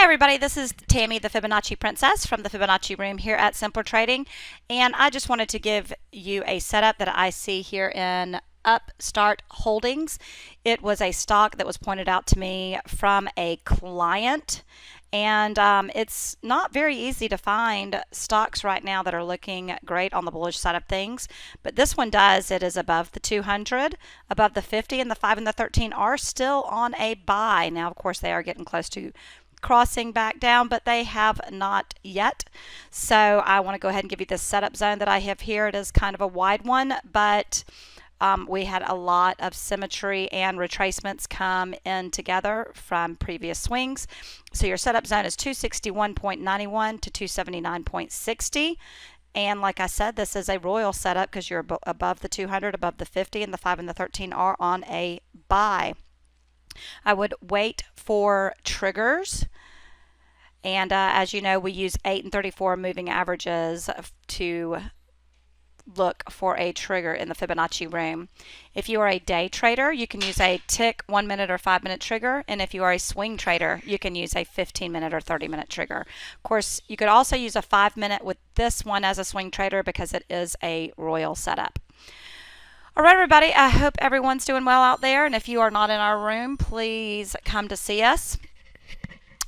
everybody, this is Tammy, the Fibonacci Princess from the Fibonacci Room here at Simpler Trading, and I just wanted to give you a setup that I see here in Upstart Holdings. It was a stock that was pointed out to me from a client, and it's not very easy to find stocks right now that are looking great on the bullish side of things, but this one does. It is above the 200, above the 50, and the 5 and the 13 are still on a buy. Now, of course, they are getting close to crossing back down, but they have not yet. So I want to go ahead and give you this setup zone that I have here. It is kind of a wide one, but we had a lot of symmetry and retracements come in together from previous swings. So your setup zone is 261.91 to 279.60. And like I said, this is a royal setup because you're above the 200, above the 50, and the 5 and the 13 are on a buy. I would wait for triggers, and as you know, we use 8 and 34 moving averages to look for a trigger in the Fibonacci room. If you are a day trader, you can use a tick 1 minute or 5 minute trigger, and if you are a swing trader, you can use a 15 minute or 30 minute trigger. Of course, you could also use a 5 minute with this one as a swing trader because it is a royal setup. All right, everybody, I hope everyone's doing well out there, and if you are not in our room, please come to see us,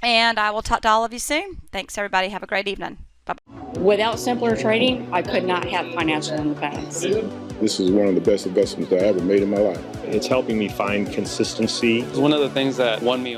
and I will talk to all of you soon. Thanks, everybody. Have a great evening. Bye-bye. Without Simpler Trading, I could not have financial independence. This is one of the best investments I ever made in my life. It's helping me find consistency. It's one of the things that won me